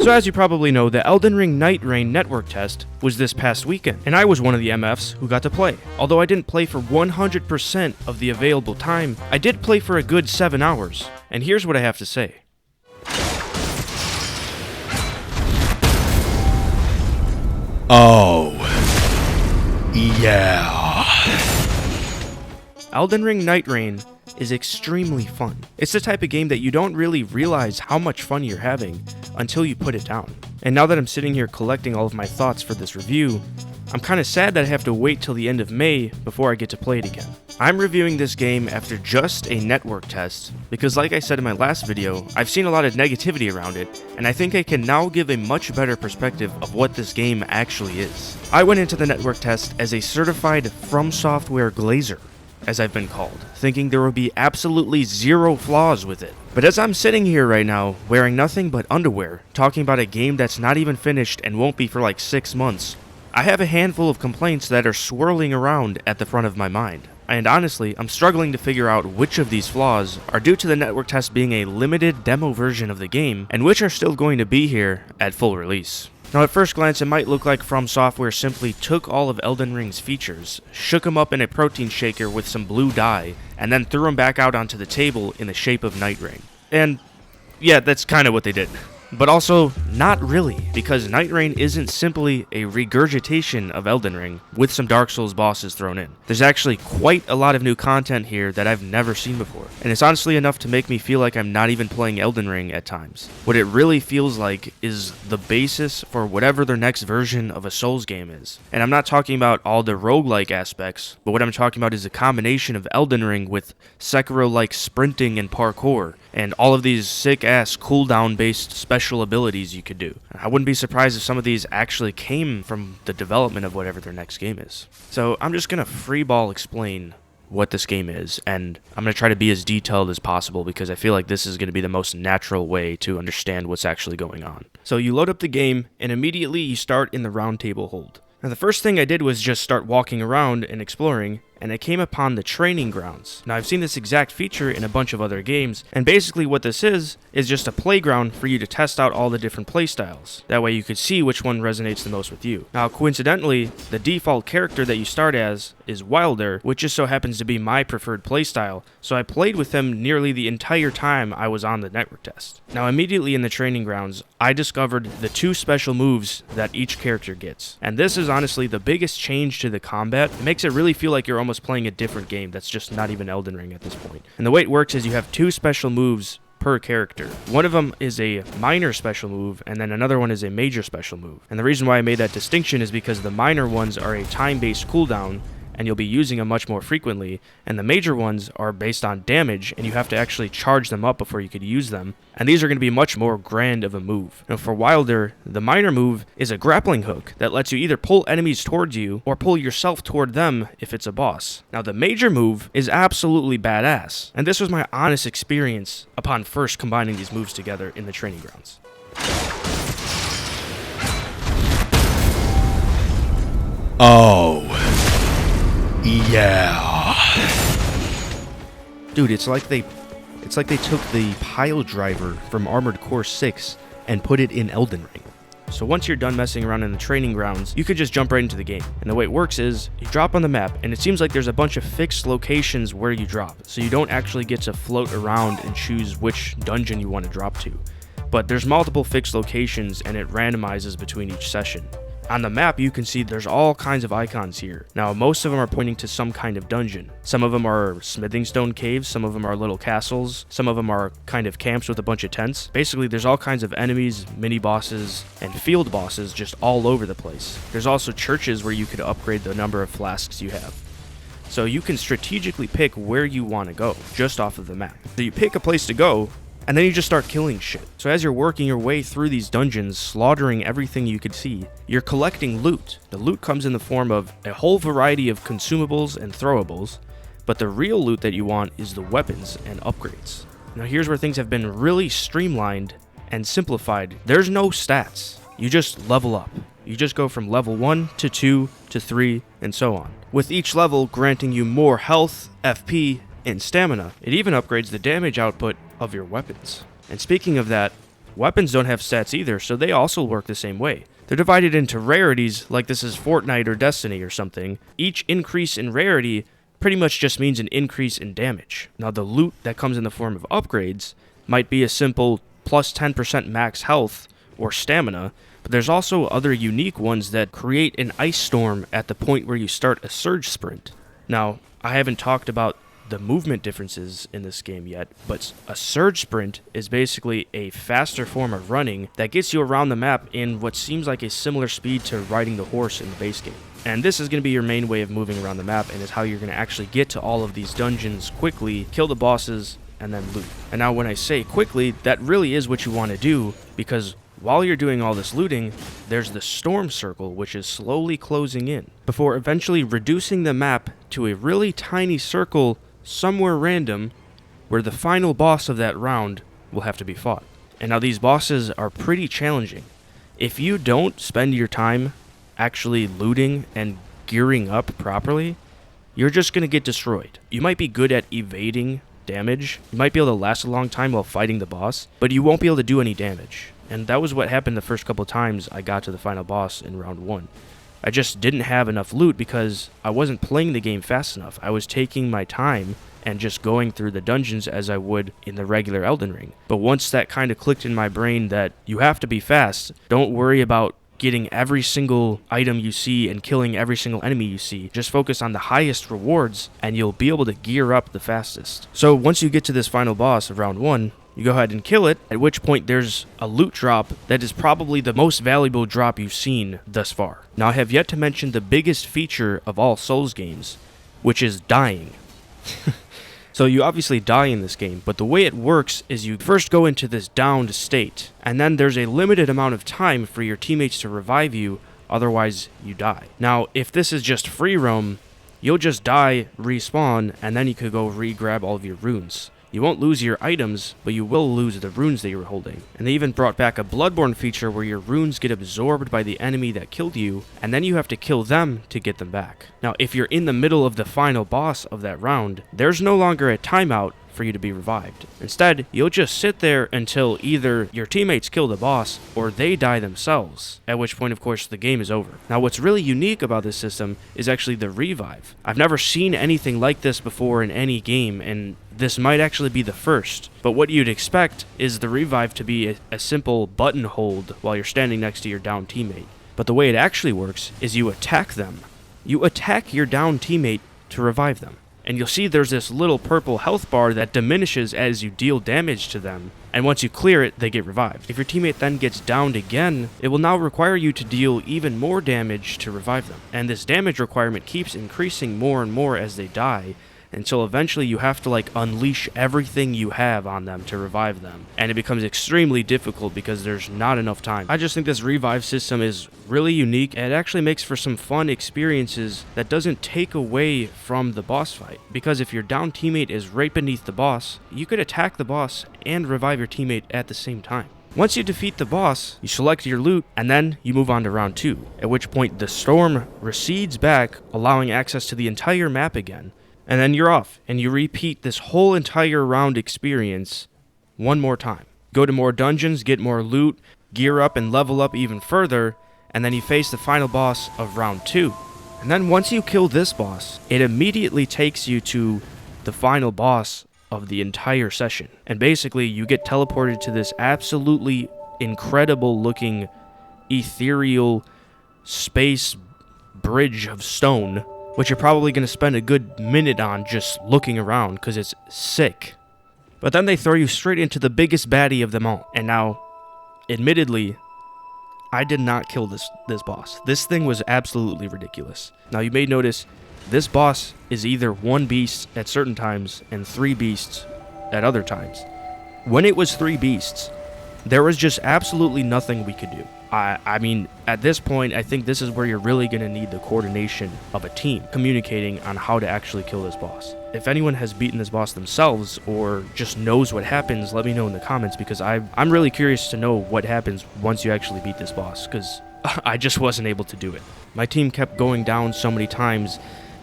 So as you probably know, the Elden Ring Nightreigne network test was this past weekend, and I was one of the MFs who got to play. Although I didn't play for 100% of the available time, I did play for a good 7 hours, and here's what I have to say. Oh, yeah. Elden Ring Nightreigne is extremely fun. It's the type of game that you don't really realize how much fun you're having until you put it down. And now that I'm sitting here collecting all of my thoughts for this review, I'm kind of sad that I have to wait till the end of May before I get to play it again. I'm reviewing this game after just a network test, because like I said in my last video, I've seen a lot of negativity around it, and I think I can now give a much better perspective of what this game actually is. I went into the network test as a certified From Software glazer, as I've been called, thinking there would be absolutely zero flaws with it. But as I'm sitting here right now, wearing nothing but underwear, talking about a game that's not even finished and won't be for like 6 months, I have a handful of complaints that are swirling around at the front of my mind. And honestly, I'm struggling to figure out which of these flaws are due to the network test being a limited demo version of the game, and which are still going to be here at full release. Now at first glance, it might look like From Software simply took all of Elden Ring's features, shook them up in a protein shaker with some blue dye, and then threw them back out onto the table in the shape of Nighreign. And yeah, that's kind of what they did. But also, not really, because Nighreign isn't simply a regurgitation of Elden Ring with some Dark Souls bosses thrown in. There's actually quite a lot of new content here that I've never seen before, and it's honestly enough to make me feel like I'm not even playing Elden Ring at times. What it really feels like is the basis for whatever their next version of a Souls game is. And I'm not talking about all the roguelike aspects, but what I'm talking about is a combination of Elden Ring with Sekiro-like sprinting and parkour, and all of these sick-ass cooldown-based special abilities you could do. I wouldn't be surprised if some of these actually came from the development of whatever their next game is. So I'm just going to freeball explain what this game is, and I'm going to try to be as detailed as possible because I feel like this is going to be the most natural way to understand what's actually going on. So you load up the game, and immediately you start in the round table hold. Now the first thing I did was just start walking around and exploring, and I came upon the training grounds. Now I've seen this exact feature in a bunch of other games, and basically what this is just a playground for you to test out all the different playstyles. That way you could see which one resonates the most with you. Now coincidentally, the default character that you start as is Wilder, which just so happens to be my preferred playstyle, so I played with him nearly the entire time I was on the network test. Now immediately in the training grounds, I discovered the 2 special moves that each character gets. And this is honestly the biggest change to the combat. It makes it really feel like you're almost playing a different game that's just not even Elden Ring at this point. And the way it works is you have 2 special moves per character. One of them is a minor special move, and then another one is a major special move. And the reason why I made that distinction is because the minor ones are a time-based cooldown, and you'll be using them much more frequently, and the major ones are based on damage, and you have to actually charge them up before you could use them, and these are going to be much more grand of a move. Now for Wilder, the minor move is a grappling hook that lets you either pull enemies towards you, or pull yourself toward them if it's a boss. Now the major move is absolutely badass, and this was my honest experience upon first combining these moves together in the training grounds. Oh, yeah. Dude, it's like they took the pile driver from Armored Core 6 and put it in Elden Ring. So once you're done messing around in the training grounds, you could just jump right into the game. And the way it works is, you drop on the map, and it seems like there's a bunch of fixed locations where you drop, so you don't actually get to float around and choose which dungeon you want to drop to. But there's multiple fixed locations, and it randomizes between each session. On the map, you can see there's all kinds of icons here. Now, most of them are pointing to some kind of dungeon. Some of them are smithing stone caves, some of them are little castles, some of them are kind of camps with a bunch of tents. Basically, there's all kinds of enemies, mini-bosses, and field bosses just all over the place. There's also churches where you could upgrade the number of flasks you have. So you can strategically pick where you want to go, just off of the map. So you pick a place to go, and then you just start killing shit. So as you're working your way through these dungeons, slaughtering everything you could see, you're collecting loot. The loot comes in the form of a whole variety of consumables and throwables, but the real loot that you want is the weapons and upgrades. Now here's where things have been really streamlined and simplified. There's no stats. You just level up. You just go from level 1 to 2 to 3 and so on, with each level granting you more health, FP, and stamina. It even upgrades the damage output of your weapons. And speaking of that, Weapons don't have stats either, so they also work the same way. They're divided into rarities, like this is Fortnite or Destiny or something. Each increase in rarity pretty much just means an increase in damage. Now the loot that comes in the form of upgrades might be a simple plus 10% max health or stamina, but there's also other unique ones that create an ice storm at the point where you start a surge sprint. Now, I haven't talked about the movement differences in this game yet, but a surge sprint is basically a faster form of running that gets you around the map in what seems like a similar speed to riding the horse in the base game. And this is going to be your main way of moving around the map, and is how you're going to actually get to all of these dungeons quickly, kill the bosses, and then loot. And now when I say quickly, that really is what you want to do, because while you're doing all this looting, there's the storm circle, which is slowly closing in, before eventually reducing the map to a really tiny circle somewhere random, where the final boss of that round will have to be fought. And now these bosses are pretty challenging. If you don't spend your time actually looting and gearing up properly, you're just going to get destroyed. You might be good at evading damage, you might be able to last a long time while fighting the boss, but you won't be able to do any damage. And that was what happened the first couple times I got to the final boss in round 1. I just didn't have enough loot because I wasn't playing the game fast enough. I was taking my time and just going through the dungeons as I would in the regular Elden Ring. But once that kind of clicked in my brain that you have to be fast, don't worry about getting every single item you see and killing every single enemy you see. Just focus on the highest rewards and you'll be able to gear up the fastest. So once you get to this final boss of round 1, you go ahead and kill it, at which point there's a loot drop that is probably the most valuable drop you've seen thus far. Now I have yet to mention the biggest feature of all Souls games, which is dying. So you obviously die in this game, but the way it works is you first go into this downed state, and then there's a limited amount of time for your teammates to revive you, otherwise you die. Now if this is just free roam, you'll just die, respawn, and then you could go re-grab all of your runes. You won't lose your items, but you will lose the runes that you were holding. And they even brought back a Bloodborne feature where your runes get absorbed by the enemy that killed you, and then you have to kill them to get them back. Now, if you're in the middle of the final boss of that round, there's no longer a timeout for you to be revived. Instead, you'll just sit there until either your teammates kill the boss or they die themselves, at which point, of course, the game is over. Now, what's really unique about this system is actually the revive. I've never seen anything like this before in any game, and this might actually be the first. But what you'd expect is the revive to be a simple button hold while you're standing next to your downed teammate. But the way it actually works is you attack them. You attack your downed teammate to revive them. And you'll see there's this little purple health bar that diminishes as you deal damage to them, and once you clear it, they get revived. If your teammate then gets downed again, it will now require you to deal even more damage to revive them. And this damage requirement keeps increasing more and more as they die, until eventually you have to unleash everything you have on them to revive them. And it becomes extremely difficult because there's not enough time. I just think this revive system is really unique, and it actually makes for some fun experiences that doesn't take away from the boss fight. Because if your down teammate is right beneath the boss, you could attack the boss and revive your teammate at the same time. Once you defeat the boss, you select your loot, and then you move on to round 2, at which point the storm recedes back, allowing access to the entire map again. And then you're off, and you repeat this whole entire round experience one more time. Go to more dungeons, get more loot, gear up and level up even further, and then you face the final boss of round 2. And then once you kill this boss, it immediately takes you to the final boss of the entire session. And basically, you get teleported to this absolutely incredible looking ethereal space bridge of stone, which you're probably going to spend a good minute on just looking around because it's sick. But then they throw you straight into the biggest baddie of them all. And now, admittedly, I did not kill this boss. This thing was absolutely ridiculous. Now you may notice this boss is either 1 beast at certain times and 3 beasts at other times. When it was 3 beasts, there was just absolutely nothing we could do. I mean, at this point, I think this is where you're really going to need the coordination of a team communicating on how to actually kill this boss. If anyone has beaten this boss themselves or just knows what happens, let me know in the comments, because I'm really curious to know what happens once you actually beat this boss, because I just wasn't able to do it. My team kept going down so many times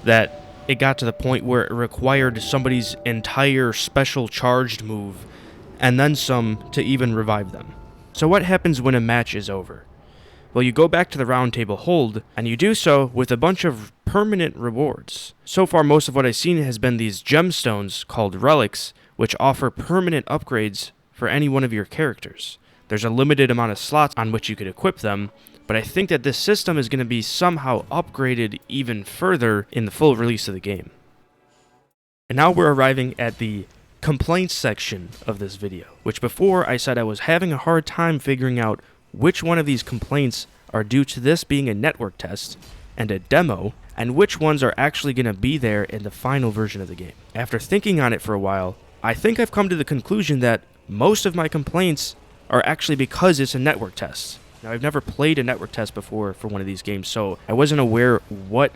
that it got to the point where it required somebody's entire special charged move and then some to even revive them. So what happens when a match is over? Well, you go back to the round table hold, and you do so with a bunch of permanent rewards. So far, most of what I've seen has been these gemstones called relics, which offer permanent upgrades for any one of your characters. There's a limited amount of slots on which you could equip them, but I think that this system is going to be somehow upgraded even further in the full release of the game. And now we're arriving at the complaints section of this video, which before I said I was having a hard time figuring out which one of these complaints are due to this being a network test and a demo, and which ones are actually going to be there in the final version of the game. After thinking on it for a while, I think I've come to the conclusion that most of my complaints are actually because it's a network test. Now, I've never played a network test before for one of these games, so I wasn't aware what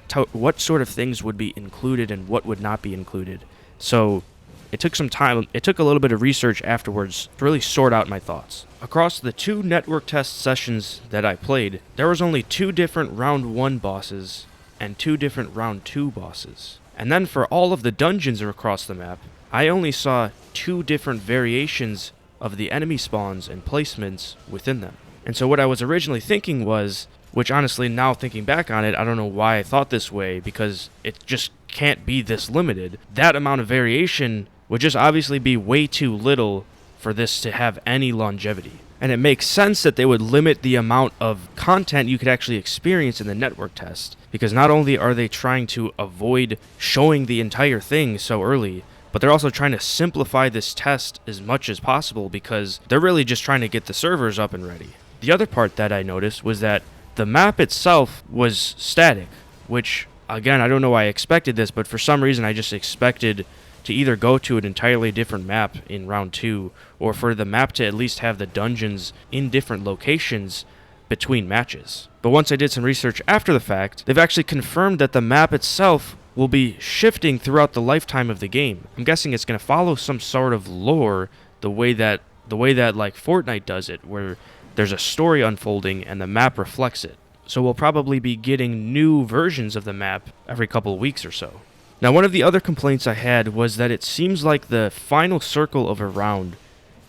sort of things would be included and what would not be included. So it took some time, it took a little bit of research afterwards to really sort out my thoughts. Across the 2 network test sessions that I played, there was only 2 different round 1 bosses and 2 different round 2 bosses. And then for all of the dungeons across the map, I only saw 2 different variations of the enemy spawns and placements within them. And so what I was originally thinking was, which honestly now thinking back on it, I don't know why I thought this way, because it just can't be this limited. That amount of variation would just obviously be way too little for this to have any longevity. And it makes sense that they would limit the amount of content you could actually experience in the network test, because not only are they trying to avoid showing the entire thing so early, but they're also trying to simplify this test as much as possible because they're really just trying to get the servers up and ready. The other part that I noticed was that the map itself was static, which, again, I don't know why I expected this, but for some reason I just expected to either go to an entirely different map in round 2, or for the map to at least have the dungeons in different locations between matches. But once I did some research after the fact, they've actually confirmed that the map itself will be shifting throughout the lifetime of the game. I'm guessing it's going to follow some sort of lore, the way that like Fortnite does it, where there's a story unfolding and the map reflects it. So we'll probably be getting new versions of the map every couple of weeks or so. Now, one of the other complaints I had was that it seems like the final circle of a round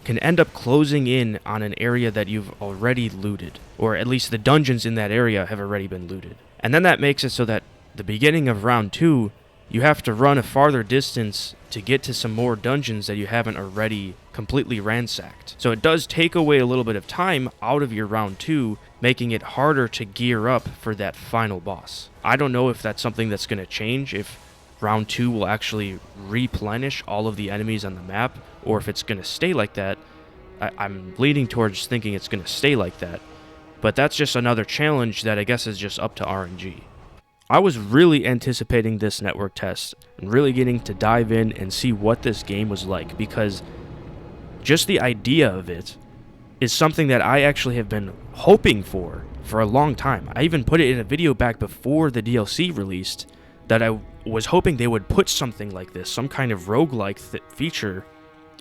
can end up closing in on an area that you've already looted, or at least the dungeons in that area have already been looted. And then that makes it so that the beginning of round 2, you have to run a farther distance to get to some more dungeons that you haven't already completely ransacked. So it does take away a little bit of time out of your round 2, making it harder to gear up for that final boss. I don't know if that's something that's going to change, if round 2 will actually replenish all of the enemies on the map, or if it's going to stay like that. I'm leaning towards thinking it's going to stay like that, but that's just another challenge that I guess is just up to RNG. I was really anticipating this network test and really getting to dive in and see what this game was like, because just the idea of it is something that I actually have been hoping for a long time. I even put it in a video back before the DLC released that I was hoping they would put something like this, some kind of roguelike feature,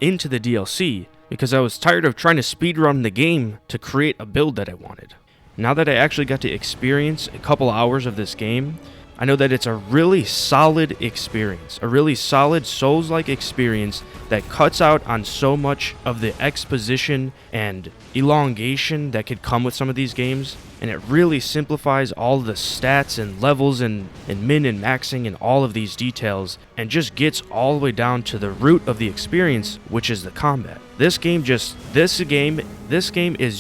into the DLC, because I was tired of trying to speedrun the game to create a build that I wanted. Now that I actually got to experience a couple hours of this game, I know that it's a really solid experience, a really solid Souls-like experience that cuts out on so much of the exposition and elongation that could come with some of these games, and it really simplifies all the stats and levels and min and maxing and all of these details, and just gets all the way down to the root of the experience, which is the combat. This game is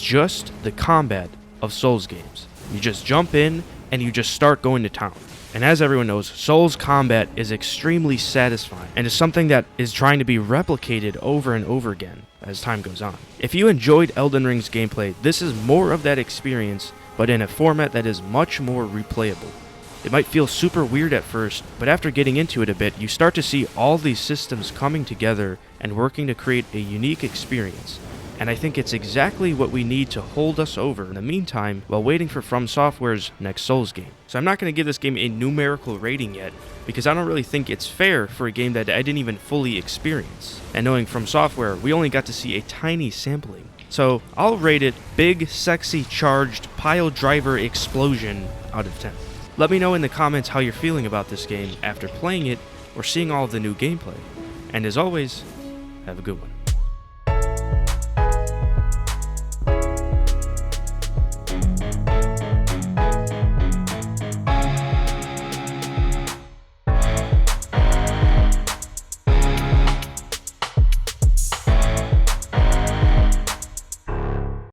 just the combat of Souls games. You just jump in and you just start going to town. And as everyone knows, Souls combat is extremely satisfying and is something that is trying to be replicated over and over again as time goes on. If you enjoyed Elden Ring's gameplay, this is more of that experience, but in a format that is much more replayable. It might feel super weird at first, but after getting into it a bit, you start to see all these systems coming together and working to create a unique experience. And I think it's exactly what we need to hold us over in the meantime while waiting for From Software's next Souls game. So I'm not going to give this game a numerical rating yet, because I don't really think it's fair for a game that I didn't even fully experience. And knowing From Software, we only got to see a tiny sampling. So I'll rate it big, sexy, charged, pile driver explosion out of 10. Let me know in the comments how you're feeling about this game after playing it or seeing all of the new gameplay. And as always, have a good one.